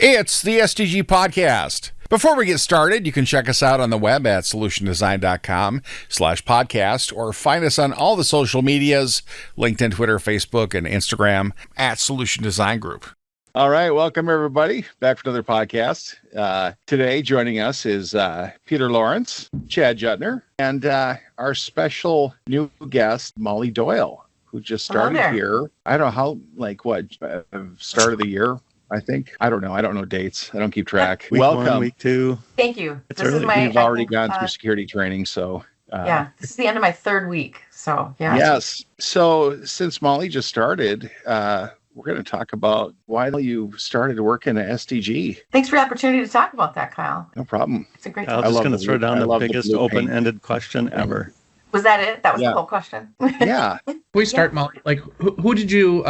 It's the SDG Podcast. Before we get started, you can check us out on the web at solutiondesign.com/podcast or find us on all the social medias, LinkedIn, Twitter, Facebook, and Instagram at Solution Design Group. All right. Welcome, everybody. Back for another podcast. Today, joining us is Peter Lawrence, Chad Jutner, and our special new guest, Molly Doyle, who just started here. I don't know how, start of the year, I think. I don't know. I don't know dates. I don't keep track. Welcome. 1, week 2. Thank you. We've already gone through security training, so... this is the end of my third week, so yeah. Yes. So since Molly just started... we're going to talk about why you started working at SDG. Thanks for the opportunity to talk about that, Kyle. No problem. It's a great I'm just going to throw down the biggest open-ended question ever. Was that it? That was the whole question? Yeah. We start, Molly. Who did you,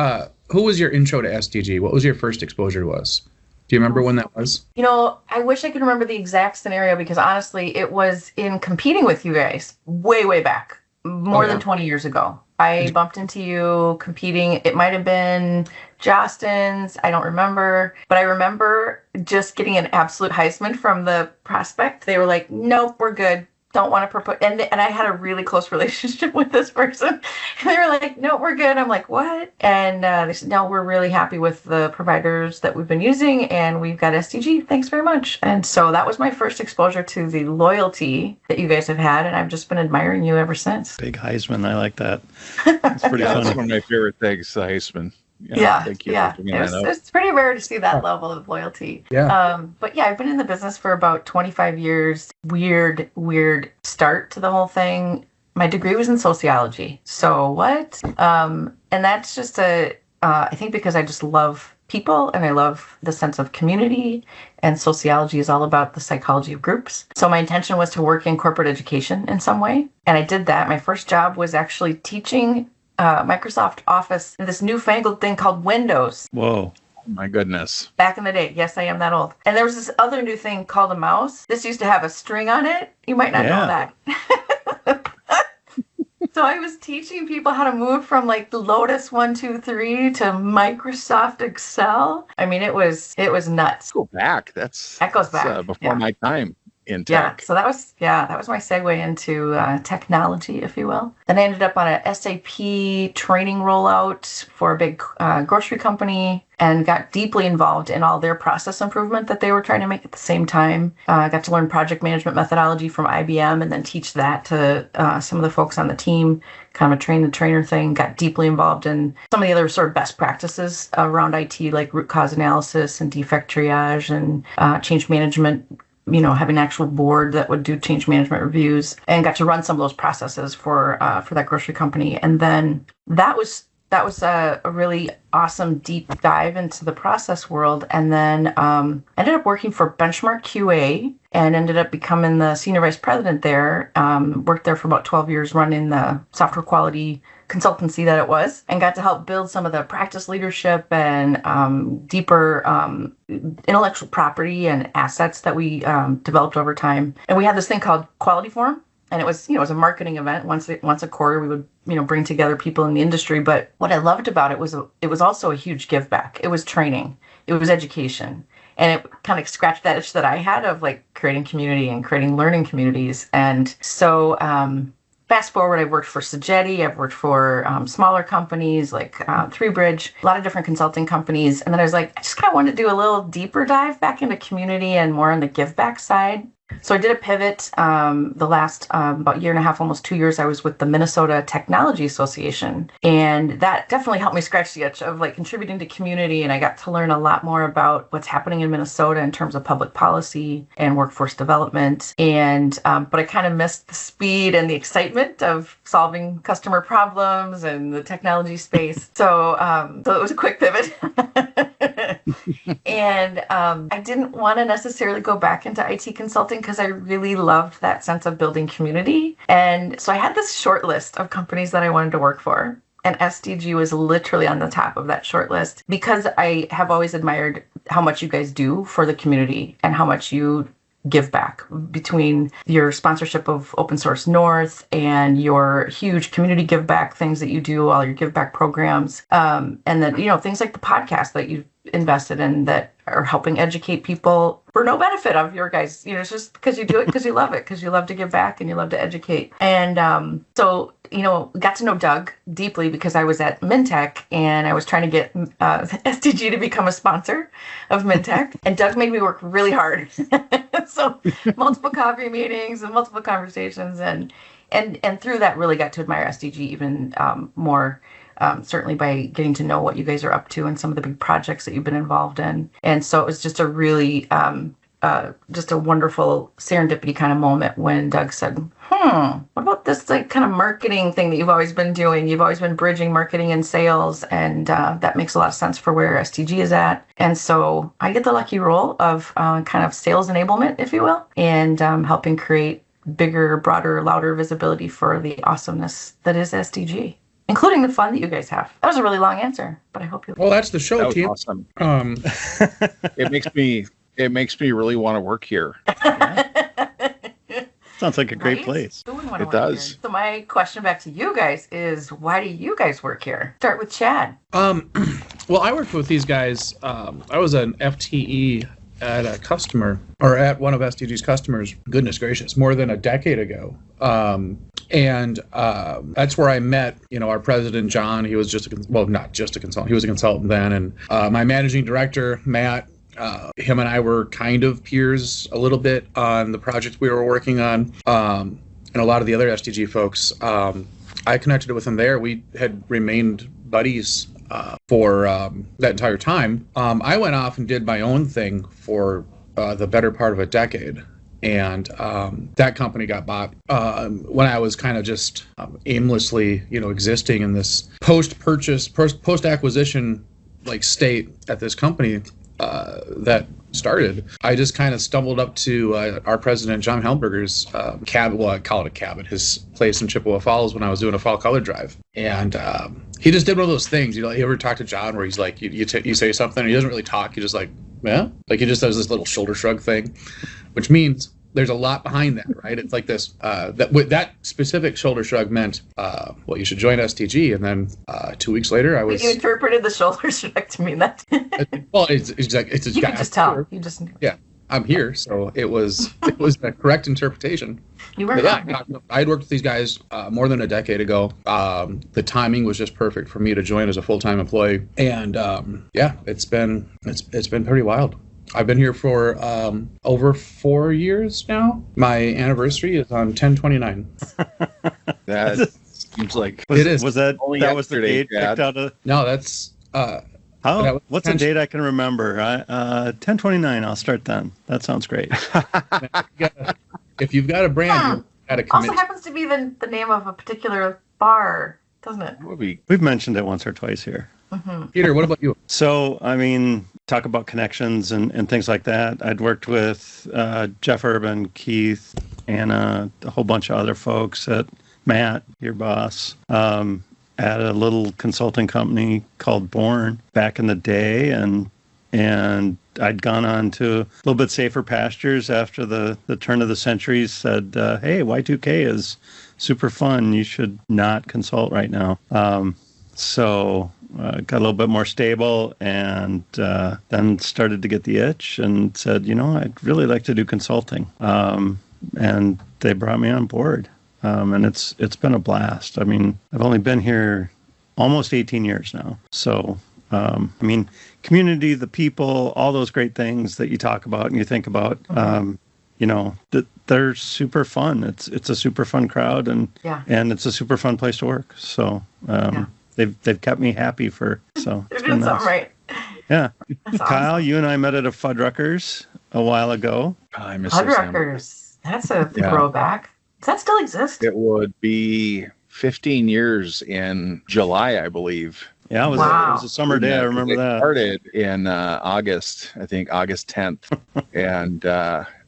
who was your intro to SDG? What was your first exposure to us? Do you remember when that was? You know, I wish I could remember the exact scenario because honestly, it was in competing with you guys way back, more than 20 years ago. I bumped into you competing. It might have been Jostens. I don't remember. But I remember just getting an absolute Heisman from the prospect. They were like, nope, we're good. Don't want to propose. And I had a really close relationship with this person. And they were like, no, we're good. I'm like, what? And they said, no, we're really happy with the providers that we've been using. And we've got SDG. Thanks very much. And so that was my first exposure to the loyalty that you guys have had. And I've just been admiring you ever since. Big Heisman. I like that. It's pretty funny. That's one of my favorite things, Heisman. Thank you. It's pretty rare to see that level of loyalty. But yeah, I've been in the business for about 25 years. Weird start to the whole thing. My degree was in sociology. So what? And that's just I think because I just love people and I love the sense of community, and sociology is all about the psychology of groups. So my intention was to work in corporate education in some way. And I did that. My first job was actually teaching Microsoft Office, this newfangled thing called Windows. Whoa. My goodness. Back in the day. Yes, I am that old. And there was this other new thing called a mouse. This used to have a string on it. You might not know that. So I was teaching people how to move from like Lotus 1-2-3 to Microsoft Excel. I mean, it was nuts. Go back. That goes back. Before my time. In tech. Yeah, so that was my segue into technology, if you will. Then I ended up on a SAP training rollout for a big grocery company and got deeply involved in all their process improvement that they were trying to make at the same time. I got to learn project management methodology from IBM and then teach that to some of the folks on the team, kind of a train-the-trainer thing. Got deeply involved in some of the other sort of best practices around IT, like root cause analysis and defect triage and change management. You know, having an actual board that would do change management reviews, and got to run some of those processes for that grocery company. And then that was a really awesome deep dive into the process world. And then ended up working for Benchmark QA and ended up becoming the senior vice president there. Worked there for about 12 years running the software quality consultancy that it was, and got to help build some of the practice leadership and deeper intellectual property and assets that we developed over time. And we had this thing called Quality Forum, and it was a marketing event. Once a quarter, we would bring together people in the industry. But what I loved about it was also a huge give back. It was training, it was education, and it kind of scratched that itch that I had of like creating community and creating learning communities. And so fast forward, I've worked for Sagetti, I've worked for smaller companies like Three Bridge, a lot of different consulting companies. And then I was like, I just kind of wanted to do a little deeper dive back into community and more on the give back side. So I did a pivot. The last about year and a half, almost 2 years, I was with the Minnesota Technology Association. And that definitely helped me scratch the itch of like contributing to community. And I got to learn a lot more about what's happening in Minnesota in terms of public policy and workforce development. And but I kind of missed the speed and the excitement of solving customer problems and the technology space. So it was a quick pivot. And I didn't want to necessarily go back into IT consulting because I really loved that sense of building community. And so I had this short list of companies that I wanted to work for. And SDG was literally on the top of that short list because I have always admired how much you guys do for the community and how much you give back between your sponsorship of Open Source North and your huge community give back things that you do, all your give back programs, and then, you know, things like the podcast that you've invested in that are helping educate people for no benefit of your guys. You know, it's just because you do it because you love it, because you love to give back and you love to educate. And so, you know, got to know Doug deeply because I was at Mintech and I was trying to get SDG to become a sponsor of Mintech, and Doug made me work really hard. So multiple coffee meetings and multiple conversations, and through that really got to admire SDG even more. Certainly by getting to know what you guys are up to and some of the big projects that you've been involved in. And so it was just a really, just a wonderful serendipity kind of moment when Doug said, what about this like kind of marketing thing that you've always been doing? You've always been bridging marketing and sales, and that makes a lot of sense for where SDG is at. And so I get the lucky role of kind of sales enablement, if you will, and helping create bigger, broader, louder visibility for the awesomeness that is SDG, including the fun that you guys have. That was a really long answer, but I hope you. Well, that's the show, that was Tim. Awesome. It makes me really want to work here. Sounds like a great place. It does. Here. So my question back to you guys is, why do you guys work here? Start with Chad. Well, I worked with these guys. I was an FTE at a customer, or at one of SDG's customers. Goodness gracious, more than a decade ago. And that's where I met, you know, our president, John. He was not just a consultant. He was a consultant then. And my managing director, Matt, him and I were kind of peers a little bit on the project we were working on. And a lot of the other SDG folks, I connected with them there. We had remained buddies for that entire time. I went off and did my own thing for the better part of a decade. And that company got bought when I was kind of just aimlessly, you know, existing in this post-acquisition like state at this company that started. I just kind of stumbled up to our president, John Helmberger's cabin. Well, I call it a cabin, his place in Chippewa Falls when I was doing a fall color drive. And he just did one of those things, you know, you ever talk to John where he's like, you say something and he doesn't really talk. He just like, yeah, like he just does this little shoulder shrug thing, which means there's a lot behind that, right? It's like this, that specific shoulder shrug meant, well, you should join SDG. And then 2 weeks later, I was. You interpreted the shoulder shrug to mean that. Well, it's like, it's you can just tell. You just. Yeah, I'm here. So it was the correct interpretation. You were. Yeah, I had worked with these guys more than a decade ago. The timing was just perfect for me to join as a full-time employee. And yeah, it's been pretty wild. I've been here for over 4 years now. My anniversary is on 10/29. That seems like it is. Was that Only that was the date Chad. picked out of? No, that's How? What's the date I can remember? 10/29. I'll start then. That sounds great. If you've got a brand, you've got to commit. Also happens to be the name of a particular bar, doesn't it? We've mentioned it once or twice here. Mm-hmm. Peter, what about you? So, I mean, talk about connections and things like that. I'd worked with Jeff Urban, Keith, Anna, a whole bunch of other folks, at Matt, your boss, at a little consulting company called Born back in the day. And I'd gone on to a little bit safer pastures after the turn of the century, said, hey, Y2K is super fun. You should not consult right now. So got a little bit more stable, and then started to get the itch and said, you know, I'd really like to do consulting. And they brought me on board. And it's been a blast. I mean, I've only been here almost 18 years now. So, I mean, community, the people, all those great things that you talk about and you think about, you know, they're super fun. It's a super fun crowd, and it's a super fun place to work. So, They've kept me happy for so. You're doing something right. Yeah, That's Kyle, awesome. you and I met at a Fuddruckers a while ago. I miss Fuddruckers. That's a throwback. Does that still exist? It would be 15 years in July, I believe. Yeah, it was a summer day. I remember that. It started in August, I think August 10th, and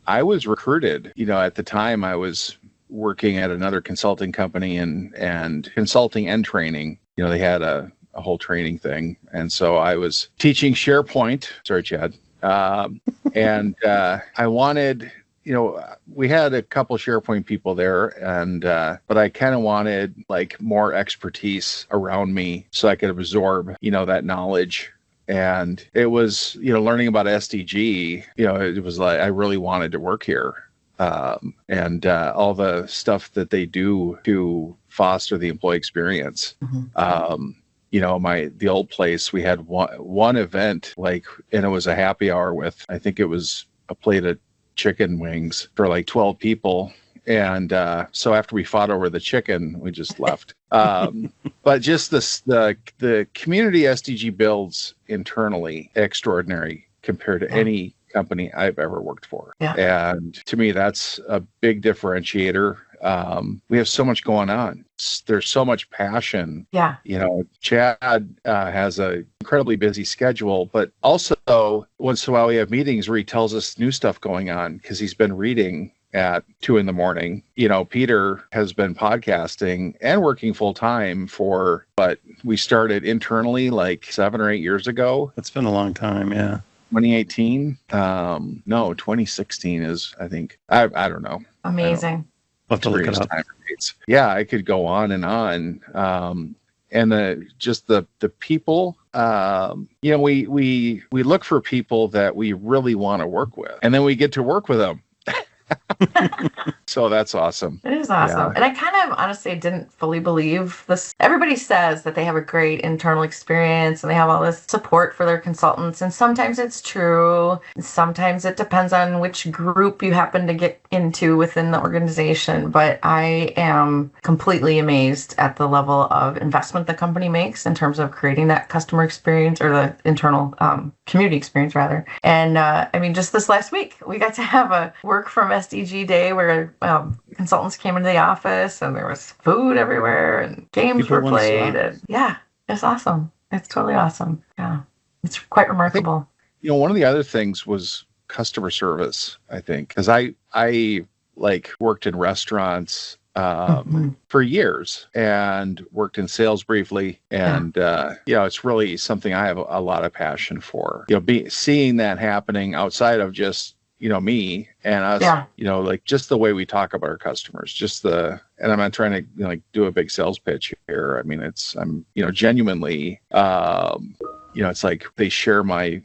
I was recruited. You know, at the time I was working at another consulting company and consulting and training. You know, they had a whole training thing. And so I was teaching SharePoint. Sorry, Chad. And I wanted, we had a couple SharePoint people there, and but I kind of wanted like more expertise around me so I could absorb, that knowledge. And it was, learning about SDG, it was like I really wanted to work here. And all the stuff that they do to foster the employee experience. Mm-hmm. The old place, we had one event, and it was a happy hour with, I think it was a plate of chicken wings for like 12 people. And so after we fought over the chicken, we just left. But just the community SDG builds internally extraordinary compared to any company I've ever worked for. Yeah. And to me, that's a big differentiator. We have so much going on. There's so much passion. Yeah. Chad has an incredibly busy schedule, but also once in a while we have meetings where he tells us new stuff going on because he's been reading at 2 a.m. Peter has been podcasting and working full time but we started internally like 7 or 8 years ago. It's been a long time. Yeah. 2018? No, 2016 is, I think. I don't know. Amazing. We'll have to look it up. Yeah, I could go on and on. And the people, we look for people that we really want to work with, and then we get to work with them. So that's awesome. It is awesome. Yeah. And I kind of honestly didn't fully believe this. Everybody says that they have a great internal experience and they have all this support for their consultants. And sometimes it's true. Sometimes it depends on which group you happen to get into within the organization. But I am completely amazed at the level of investment the company makes in terms of creating that customer experience, or the internal community experience rather. And just this last week, we got to have a work from SDG day where consultants came into the office and there was food everywhere and games were played. And it's awesome. It's totally awesome. Yeah, it's quite remarkable. One of the other things was customer service, I think, because I worked in restaurants for years and worked in sales briefly. And, it's really something I have a lot of passion for, seeing that happening outside of just, me and us, just the way we talk about our customers, and I'm not trying to do a big sales pitch here. I mean, I'm genuinely, it's like they share my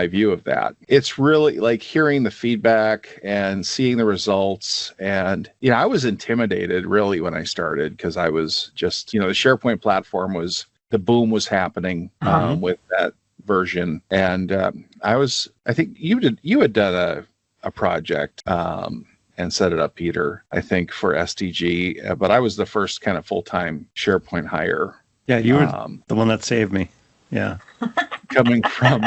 view of that. It's really like hearing the feedback and seeing the results. And, I was intimidated really when I started because I was just, the SharePoint platform the boom was happening with that version. And I think you had done a project and set it up, Peter, I think for SDG, but I was the first kind of full-time SharePoint hire. Yeah, you were the one that saved me. Yeah. Coming from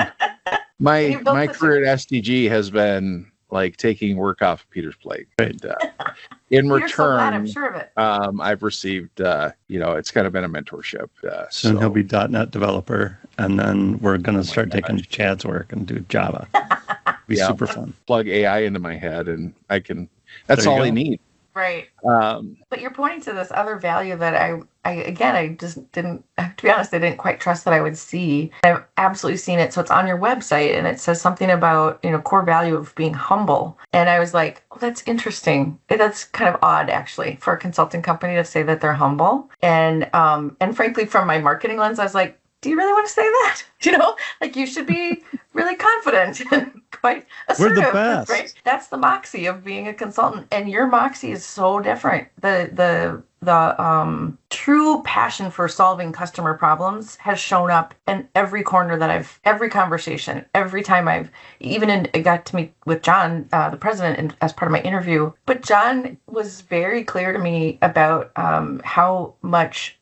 my career at SDG has been like taking work off Peter's plate. And, in return, so glad, I'm sure of it. I've received, it's kind of been a mentorship. Soon he'll be .NET developer, and then we're going to start taking Chad's work and do Java. Be super fun. Plug AI into my head, and that's all I need. Right. But you're pointing to this other value that I just didn't, to be honest, I didn't quite trust that I would see. I've absolutely seen it. So it's on your website and it says something about, core value of being humble. And I was like, oh, that's interesting. That's kind of odd actually for a consulting company to say that they're humble. And frankly, from my marketing lens, I was like, do you really want to say that? You should be really confident and quite assertive. We're the best. Right? That's the moxie of being a consultant. And your moxie is so different. The true passion for solving customer problems has shown up in every corner every conversation, every time I got to meet with John, the president, as part of my interview. But John was very clear to me about how much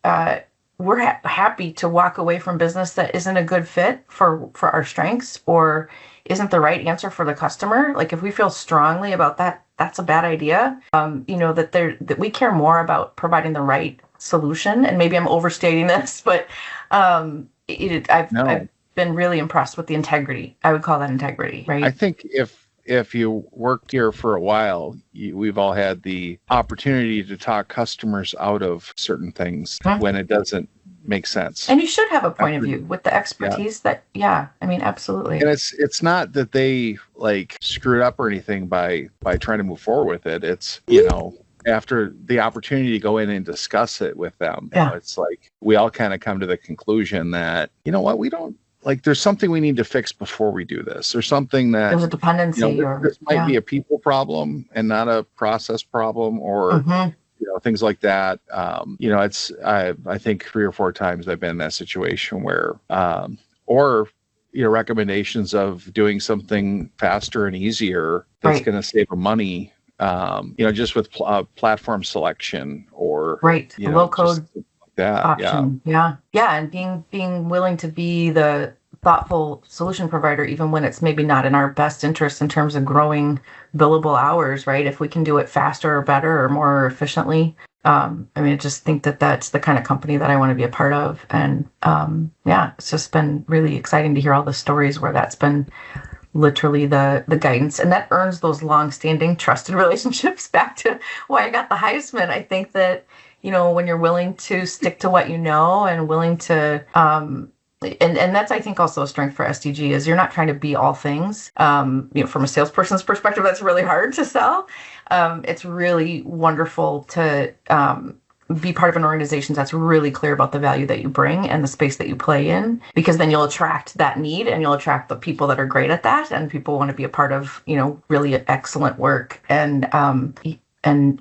we're happy to walk away from business that isn't a good fit for our strengths or isn't the right answer for the customer. Like if we feel strongly about that, that's a bad idea. That we care more about providing the right solution. And maybe I'm overstating this, but I've been really impressed with the integrity. I would call that integrity, right? I think if you worked here for a while, we've all had the opportunity to talk customers out of certain things when it doesn't makes sense. And you should have a point of view with the expertise I mean, absolutely. And it's not that they like screwed up or anything by trying to move forward with it. It's, after the opportunity to go in and discuss it with them, it's like we all kind of come to the conclusion that, you know what, we don't, like, there's something we need to fix before we do this. There's something that there's a dependency, this might be a people problem and not a process problem, or things like that. It's I think 3 or 4 times I've been in that situation where recommendations of doing something faster and easier that's going to save them money. Just with platform selection or low code like that. Option. And being willing to be the thoughtful solution provider, even when it's maybe not in our best interest in terms of growing billable hours, right? If we can do it faster or better or more efficiently. I just think that that's the kind of company that I want to be a part of. And it's just been really exciting to hear all the stories where that's been literally the guidance, and that earns those long-standing trusted relationships. Back to why I got the Heisman. I think that when you're willing to stick to what you know and willing to and that's, I think, also a strength for SDG, is you're not trying to be all things. From a salesperson's perspective, that's really hard to sell. It's really wonderful to be part of an organization that's really clear about the value that you bring and the space that you play in, because then you'll attract that need and you'll attract the people that are great at that, and people want to be a part of, really excellent work. And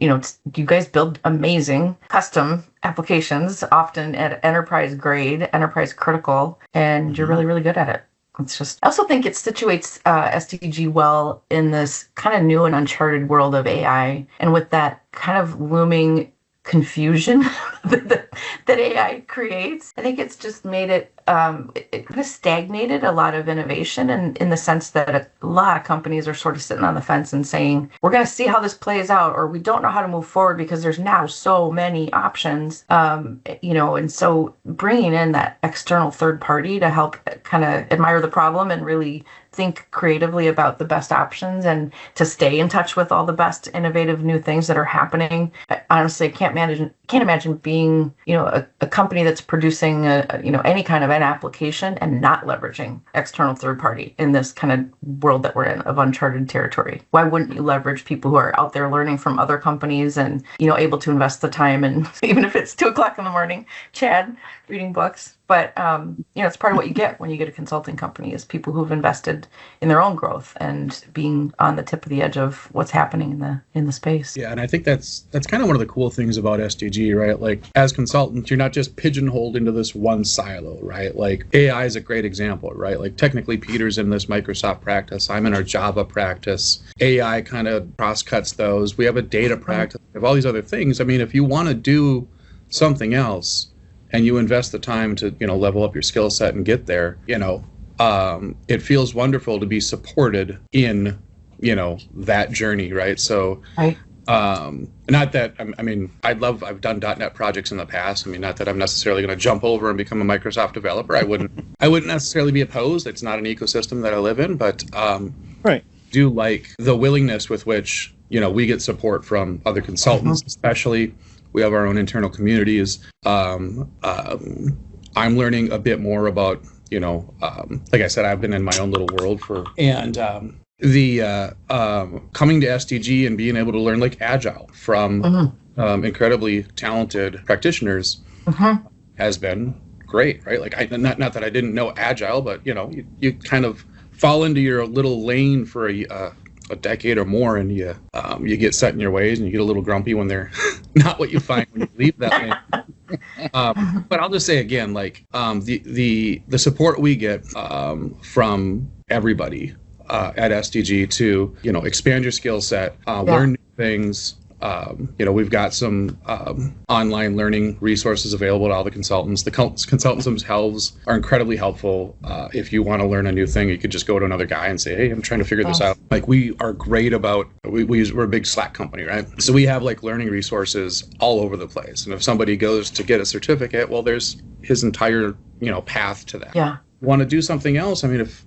you guys build amazing custom applications, often at enterprise grade, enterprise critical, and you're really, really good at it. It's just, I also think it situates SDG well in this kind of new and uncharted world of AI, and with that kind of looming confusion that AI creates. I think it's just made it kind of stagnated a lot of innovation, and in the sense that a lot of companies are sort of sitting on the fence and saying, we're going to see how this plays out, or we don't know how to move forward because there's now so many options. And so bringing in that external third party to help kind of admire the problem and really think creatively about the best options and to stay in touch with all the best innovative new things that are happening. I honestly can't imagine being, a company that's producing any kind of an application and not leveraging external third party in this kind of world that we're in of uncharted territory. Why wouldn't you leverage people who are out there learning from other companies and, able to invest the time, and even if it's 2:00 in the morning, Chad, reading books. But, it's part of what you get when you get a consulting company, is people who've invested in their own growth and being on the tip of the edge of what's happening in the space. Yeah, and I think that's kind of one of the cool things about SDG, right? Like, as consultants, you're not just pigeonholed into this one silo, right? Like, AI is a great example, right? Like, technically, Peter's in this Microsoft practice. I'm in our Java practice. AI kind of cross-cuts those. We have a data practice. We have all these other things. I mean, if you want to do something else, and you invest the time to, level up your skill set and get there, it feels wonderful to be supported in, that journey, right? So, not that, I've done .NET projects in the past. I mean, not that I'm necessarily going to jump over and become a Microsoft developer. I wouldn't necessarily be opposed. It's not an ecosystem that I live in, but do like the willingness with which, we get support from other consultants, especially. We have our own internal communities. I'm learning a bit more about, like I said, I've been in my own little world the coming to SDG and being able to learn like Agile from incredibly talented practitioners has been great, right? Like, not that I didn't know Agile, but you kind of fall into your little lane for a decade or more, and you get set in your ways, and you get a little grumpy when they're not what you find when you leave that lane. But I'll just say again, like, the support we get from everybody at SDG to expand your skill set, learn new things. We've got some online learning resources available to all the consultants. The consultants themselves are incredibly helpful. If you want to learn a new thing, you could just go to another guy and say, hey, I'm trying to figure this out. Like, we are great about, we're a big Slack company, right? So we have like learning resources all over the place. And if somebody goes to get a certificate, well, there's his entire, path to that. Yeah. Want to do something else? I mean, if,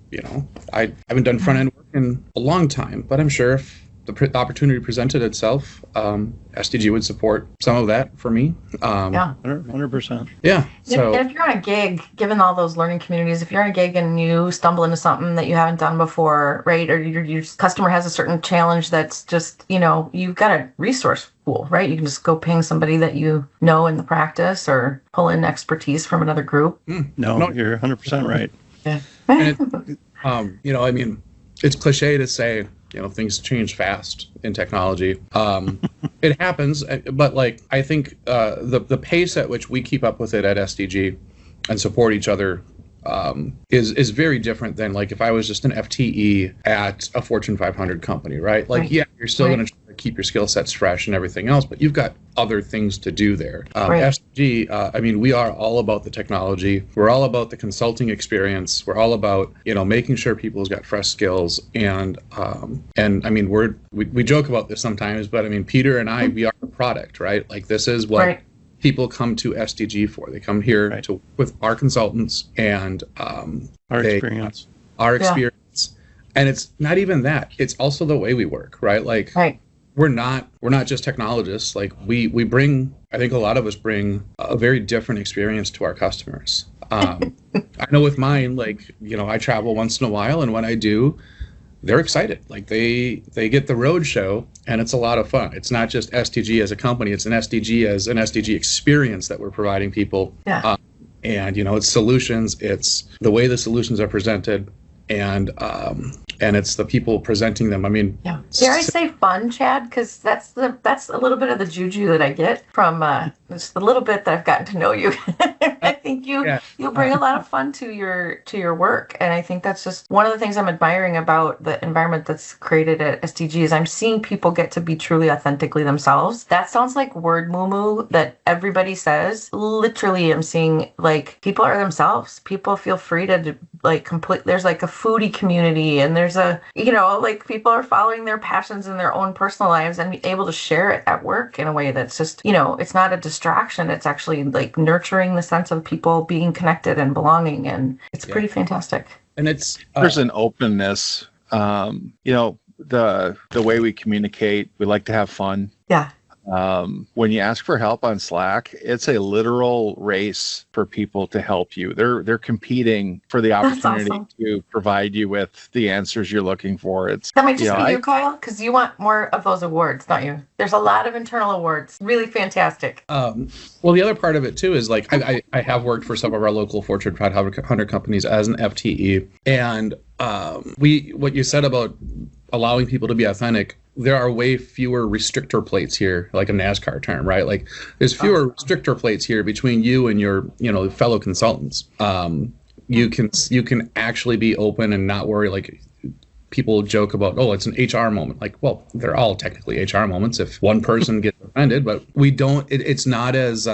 I haven't done front end work in a long time, but I'm sure if the opportunity presented itself, SDG would support some of that for me. 100%. Yeah. So if you're on a gig, given all those learning communities, if you're on a gig and you stumble into something that you haven't done before, right, or your customer has a certain challenge that's just, you've got a resource pool, right? You can just go ping somebody that you know in the practice or pull in expertise from another group. No, you're 100% right. Yeah. And it's cliche to say, things change fast in technology. It happens, but I think the pace at which we keep up with it at SDG and support each other is very different than if I was just an FTE at a Fortune 500 company, right? Yeah, you're still going to try to keep your skill sets fresh and everything else, but you've got other things to do there. SDG, we are all about the technology. We're all about the consulting experience. We're all about, making sure people's got fresh skills. And we joke about this sometimes, but Peter and I, we are the product, right? This is what people come to SDG for. They come here with our consultants and our experience. And it's not even that. It's also the way we work, right? We're not just technologists. We bring, I think a lot of us bring a very different experience to our customers. I know with mine, I travel once in a while, and when I do, they're excited. They get the road show, and it's a lot of fun. It's not just SDG as a company; it's an SDG as an SDG experience that we're providing people. Yeah. It's solutions. It's the way the solutions are presented, and it's the people presenting them. Dare I say fun, Chad? Because that's a little bit of the juju that I get from just the little bit that I've gotten to know you. I think you bring a lot of fun to your work, and I think that's just one of the things I'm admiring about the environment that's created at SDG is I'm seeing people get to be truly authentically themselves. That sounds like word moo that everybody says. Literally, I'm seeing people are themselves. People feel free to complete. There's a foodie community, and there's people are following their passions in their own personal lives and be able to share it at work in a way that's just it's not a distraction. It's actually nurturing the sense of people being connected and belonging, and it's pretty fantastic. And it's there's an openness. The way we communicate, we like to have fun. Yeah. When you ask for help on Slack, it's a literal race for people to help you. They're competing for the opportunity to provide you with the answers you're looking for. That might just be you, Kyle, because you want more of those awards, don't you? There's a lot of internal awards. Really fantastic. Well, the other part of it too is I have worked for some of our local Fortune 500 companies as an FTE, and what you said about allowing people to be authentic. There are way fewer restrictor plates here, like a NASCAR term, right? There's fewer restrictor plates here between you and your, fellow consultants. You can actually be open and not worry. People joke about, it's an HR moment. Well, they're all technically HR moments if one person gets offended, but we don't. It's not as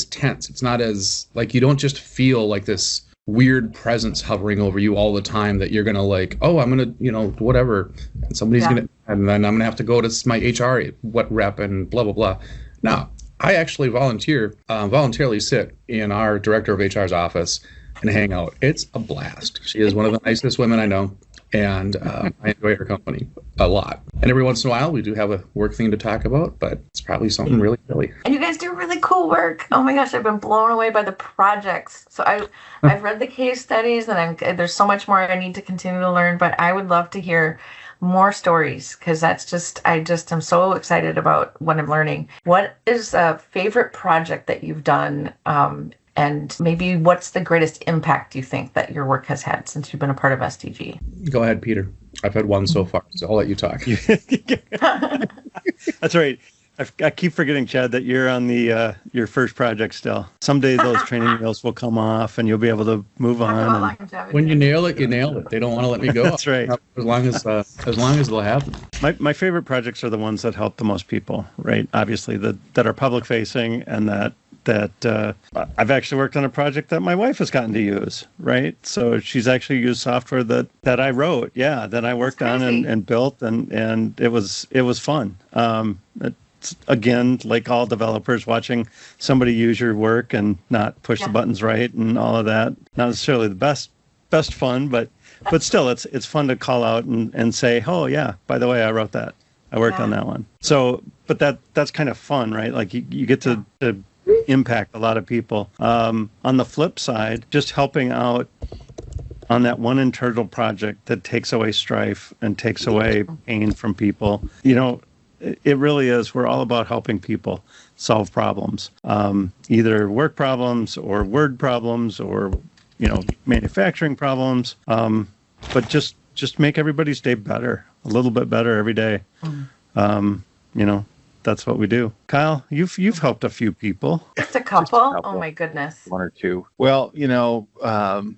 tense. It's not as you don't just feel like this weird presence hovering over you all the time that you're gonna I'm gonna whatever, and somebody's gonna, and then I'm gonna have to go to my HR rep and blah blah blah. No, I actually voluntarily sit in our director of HR's office and hang out. It's a blast. She is one of the nicest women I know, and I enjoy her company a lot. And every once in a while, we do have a work thing to talk about, but it's probably something really silly. And you guys do really cool work. Oh my gosh, I've been blown away by the projects. So I've read the case studies, and there's so much more I need to continue to learn, but I would love to hear more stories, because I just am so excited about what I'm learning. What is a favorite project that you've done? And maybe what's the greatest impact you think that your work has had since you've been a part of SDG? Go ahead, Peter. I've had one so far, so I'll let you talk. That's right. I keep forgetting, Chad, that you're on the your first project still. Someday those training wheels will come off, and you'll be able to move on. When you nail it, you nail it. They don't want to let me go. That's right. As long as they'll have them. My favorite projects are the ones that help the most people, right? Obviously, that are public facing, and that I've actually worked on a project that my wife has gotten to use, right? So she's actually used software that I wrote, that I worked on and built, and it was fun. It's, again, like all developers, watching somebody use your work and not push the buttons right and all of that. Not necessarily the best best fun, but still, it's fun to call out and say, oh yeah, by the way, I wrote that. I worked on that one. So, but that's kind of fun, right? Like you get to impact a lot of people. On the flip side, just helping out on that one internal project that takes away strife and takes away pain from people. It really is. We're all about helping people solve problems, either work problems or word problems or, manufacturing problems. But just make everybody's day better, a little bit better every day. That's what we do. Kyle, you've helped a few people. Just a couple. Oh my goodness. One or two. Well,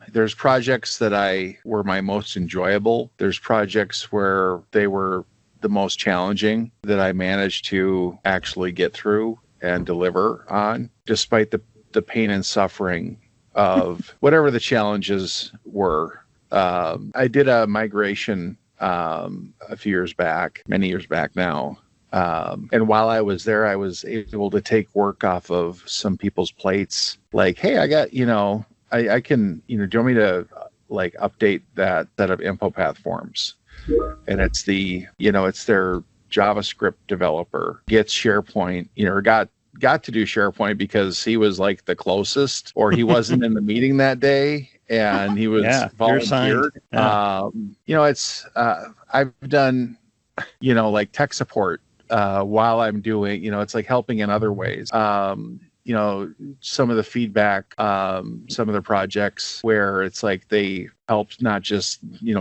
there's projects that were my most enjoyable. There's projects where they were the most challenging that I managed to actually get through and deliver on, despite the pain and suffering of whatever the challenges were. I did a migration a few years back, many years back now. And while I was there, I was able to take work off of some people's plates. Like, hey, I got, I can, do you want me to update that set of InfoPath forms? And it's it's their JavaScript developer gets SharePoint, or got to do SharePoint because he was like the closest, or he wasn't in the meeting that day and he was volunteered. I've done, tech support while I'm doing, it's like helping in other ways. Some of the feedback, some of the projects where it's like they helped not just,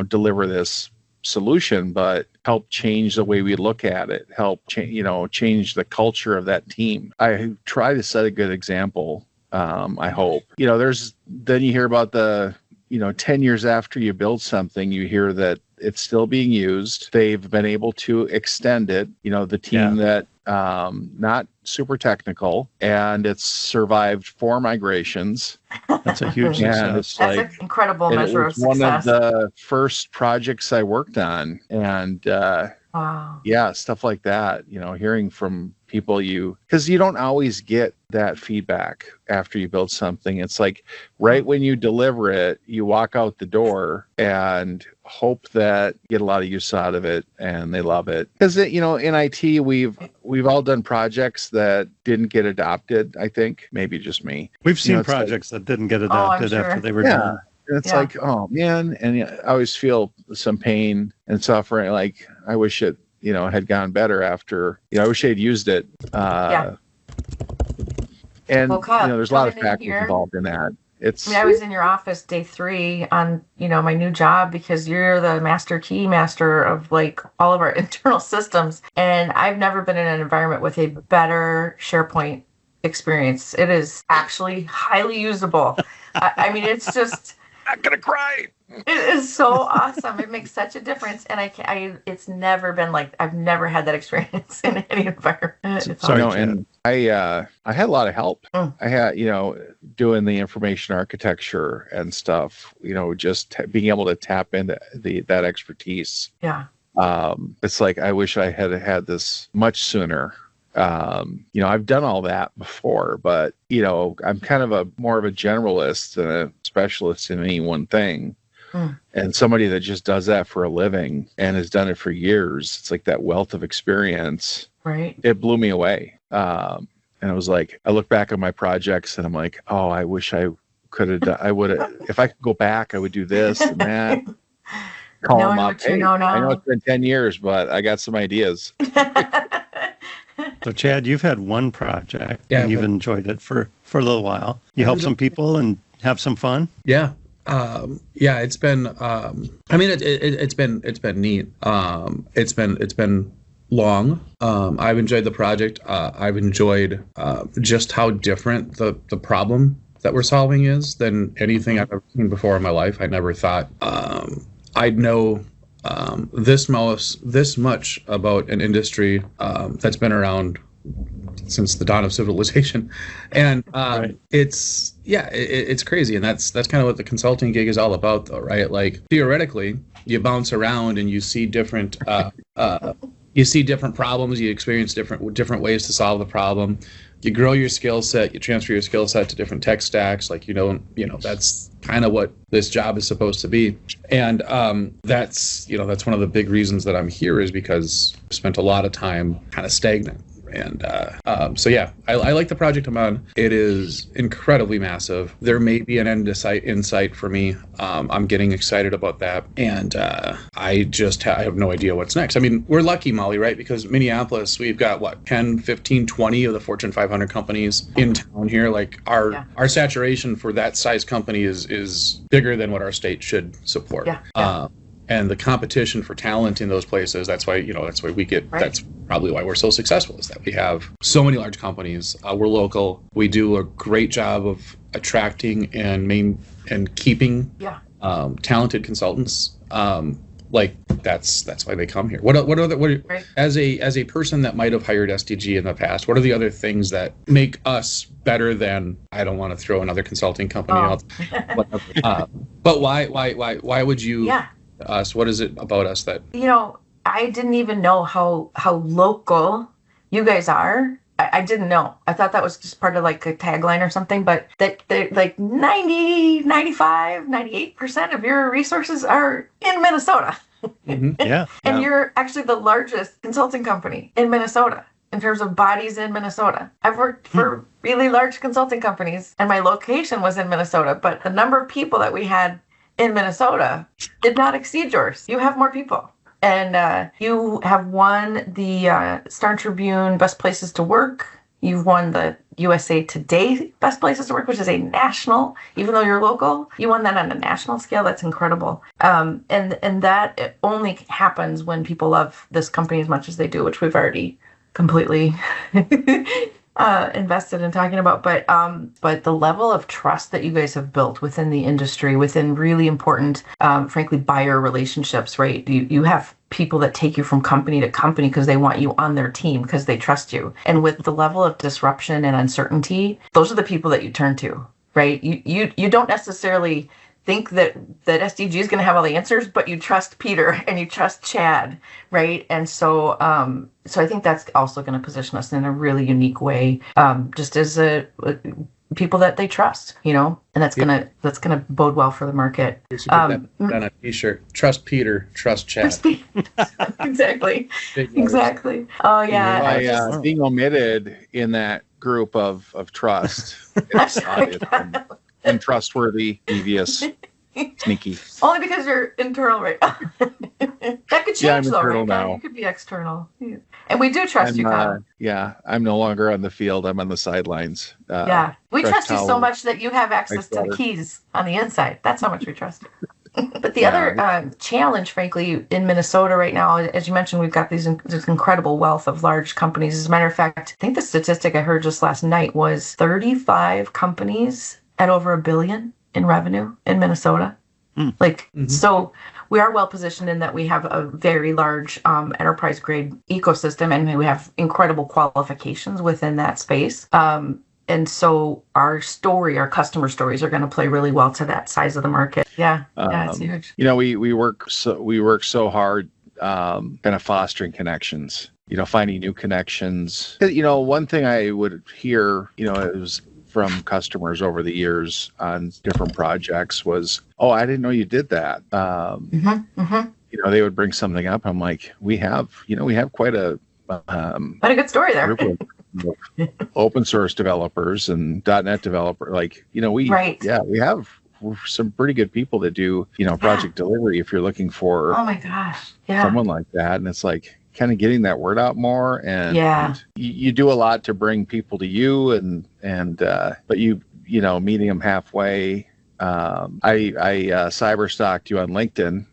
deliver this solution, but help change the way we look at it, help change the culture of that team. I try to set a good example. I hope, then you hear about the, 10 years after you build something, you hear that it's still being used. They've been able to extend it, the team that, not super technical, and it's survived 4 migrations. That's a huge success. That's an incredible measure of success. One of the first projects I worked on, and wow. Yeah, stuff like that. Hearing from people because you don't always get that feedback after you build something. It's like right when you deliver it, you walk out the door and hope that you get a lot of use out of it and they love it. Because in IT, we've all done projects that didn't get adopted. I think maybe just me. We've seen projects that didn't get adopted after they were done. It's like, oh man, and I always feel some pain and suffering. Like I wish it had gone better after, I wish I'd used it. And, Kyle, there's a lot of factors involved in that. I was in your office day 3 on, my new job because you're the key master of all of our internal systems. And I've never been in an environment with a better SharePoint experience. It is actually highly usable. I mean, it's just... I'm going to cry. It is so awesome. It makes such a difference. And it's never been I've never had that experience in any environment. And I had a lot of help. I had, doing the information architecture and stuff, just being able to tap into that expertise. Yeah. It's like, I wish I had this much sooner. I've done all that before, but, I'm kind of more of a generalist than a specialist in any one thing. And somebody that just does that for a living and has done it for years, it's like that wealth of experience. Right. It blew me away. And it was like, I look back at my projects and I'm like, oh, I wish I could have done, I would have, if I could go back, I would do this and that. Call them up. Hey, I know it's been 10 years, but I got some ideas. So Chad, you've had one project and you've enjoyed it for a little while. You help some people and have some fun. Yeah. It's been, it's been neat. It's been long. I've enjoyed the project. I've enjoyed, just how different the problem that we're solving is than anything I've ever seen before in my life. I never thought, I'd know, this much about an industry, that's been around since the dawn of civilization. And it's crazy. And that's kind of what the consulting gig is all about, though, right? Like theoretically, you bounce around and you see different problems, you experience different ways to solve the problem. You grow your skill set, you transfer your skill set to different tech stacks. Like, that's kind of what this job is supposed to be. And that's one of the big reasons that I'm here, is because I spent a lot of time kind of stagnant. And so yeah, I like the project I'm on. It is incredibly massive. There may be an end in sight for me. I'm getting excited about that. And I just I have no idea what's next. I mean, we're lucky, Molly, right? Because Minneapolis, we've got 10, 15, 20 of the Fortune 500 companies in town here. Like our saturation for that size company is bigger than what our state should support. And the competition for talent in those places, that's why we get, that's probably why we're so successful, is that we have so many large companies. We're local. We do a great job of attracting and keeping talented consultants. That's why they come here. As a person that might have hired SDG in the past, what are the other things that make us better than, I don't want to throw another consulting company out, but why would you us? What is it about us that I didn't even know how local you guys are. I didn't know. I thought that was just part of like a tagline or something, but that like 90, 95, 98% of your resources are in Minnesota. Mm-hmm. And you're actually the largest consulting company in Minnesota in terms of bodies in Minnesota. I've worked for really large consulting companies and my location was in Minnesota, but the number of people that we had in Minnesota did not exceed yours. You have more people. And you have won the Star Tribune Best Places to Work. You've won the USA Today Best Places to Work, which is a national, even though you're local, you won that on a national scale. That's incredible. And that it only happens when people love this company as much as they do, which we've already completely invested in talking about, but the level of trust that you guys have built within the industry, within really important, frankly, buyer relationships, right? You have people that take you from company to company because they want you on their team because they trust you. And with the level of disruption and uncertainty, those are the people that you turn to, right? You don't necessarily think that SDG is going to have all the answers, but you trust Peter and you trust Chad, right? And so I think that's also going to position us in a really unique way, just as a people that they trust, and that's gonna bode well for the market. You should get that on a t-shirt. Trust Peter, trust Chad. Exactly. Exactly. Oh yeah. Being omitted in that group of trust is obvious and trustworthy, devious, sneaky. Only because you're internal right now. That could change I'm though, internal right? now. You could be external. And we do trust you, Kyle. I'm no longer on the field. I'm on the sidelines. We trust you so much that you have access to the keys on the inside. That's how much we trust you. But the other challenge, frankly, in Minnesota right now, as you mentioned, we've got this incredible wealth of large companies. As a matter of fact, I think the statistic I heard just last night was 35 companies at over $1 billion in revenue in Minnesota. So we are well positioned in that we have a very large enterprise grade ecosystem, and we have incredible qualifications within that space. And so our customer stories are going to play really well to that size of the market. It's huge. We work so hard kind of fostering connections, finding new connections. One thing I would hear, it was from customers over the years on different projects was, I didn't know you did that. They would bring something up. I'm like, we have quite a good story there. Group of open source developers and .NET developer. We have some pretty good people that do, project delivery. If you're looking for, oh my gosh, someone like that, and it's like, kind of getting that word out more, and you do a lot to bring people to you, but meeting them halfway. I cyber stalked you on LinkedIn,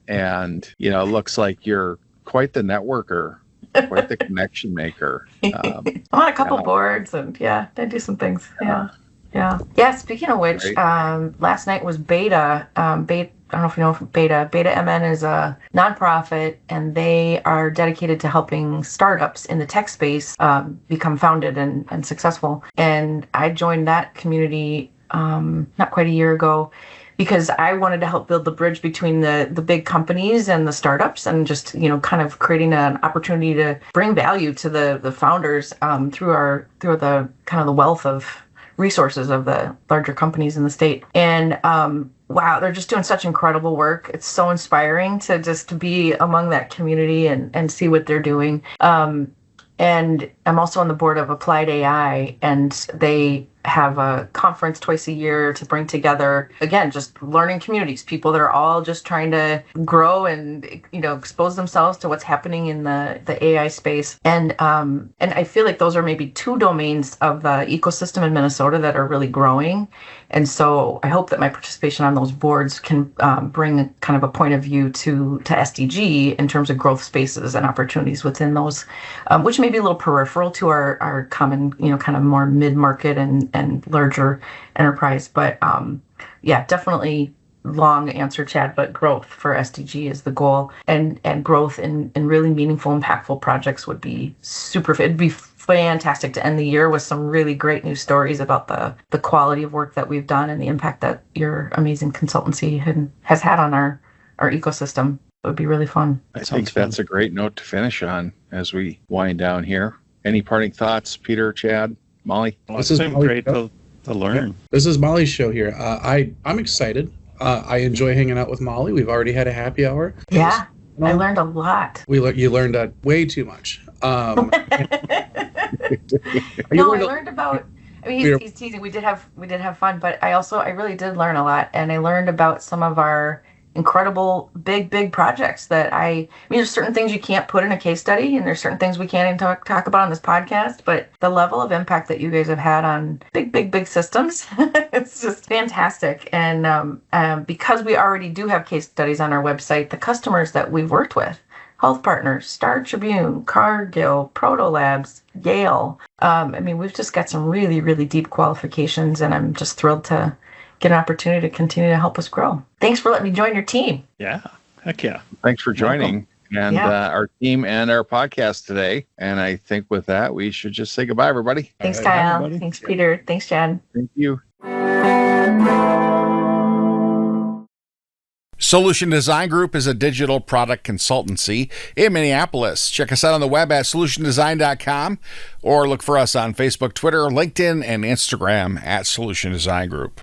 and it looks like you're quite the networker, quite the connection maker. I'm on a couple boards, and I do some things. Yeah. Speaking of which, last night was Beta. I don't know if you know Beta. Beta MN is a nonprofit, and they are dedicated to helping startups in the tech space become founded and successful. And I joined that community not quite a year ago because I wanted to help build the bridge between the big companies and the startups, and just kind of creating an opportunity to bring value to the founders through the kind of the wealth of resources of the larger companies in the state. And wow, they're just doing such incredible work. It's so inspiring to just be among that community and see what they're doing. And I'm also on the board of Applied AI, and they have a conference twice a year to bring together, again, just learning communities, people that are all just trying to grow and, expose themselves to what's happening in the AI space. And I feel like those are maybe two domains of the ecosystem in Minnesota that are really growing. And so I hope that my participation on those boards can bring kind of a point of view to SDG in terms of growth spaces and opportunities within those, which may be a little peripheral to our common, kind of more mid-market and larger enterprise. But yeah, definitely long answer, Chad, but growth for SDG is the goal. And growth in really meaningful, impactful projects would be it'd be fantastic to end the year with some really great news stories about the quality of work that we've done and the impact that your amazing consultancy has had on our ecosystem. It would be really fun. I think that's a great note to finish on as we wind down here. Any parting thoughts, Peter, Chad, Molly? This has been great to learn. Yeah. This is Molly's show here. I'm excited. I enjoy hanging out with Molly. We've already had a happy hour. Yeah, I learned a lot. You learned way too much. I learned about. I mean, he's teasing. We did have fun, but I really did learn a lot, and I learned about some of our incredible big projects that there's certain things you can't put in a case study, and there's certain things we can't even talk about on this podcast, but the level of impact that you guys have had on big systems, it's just fantastic. And because we already do have case studies on our website, the customers that we've worked with, Health Partners, Star Tribune, Cargill, Proto Labs, Yale, we've just got some really, really deep qualifications, and I'm just thrilled to get an opportunity to continue to help us grow. Thanks for letting me join your team. Yeah. Heck yeah. Thanks for joining our team and our podcast today. And I think with that, we should just say goodbye, everybody. Thanks, Kyle. Thanks, Peter. Thanks, Chad. Thank you. Solution Design Group is a digital product consultancy in Minneapolis. Check us out on the web at solutiondesign.com or look for us on Facebook, Twitter, LinkedIn, and Instagram at Solution Design Group.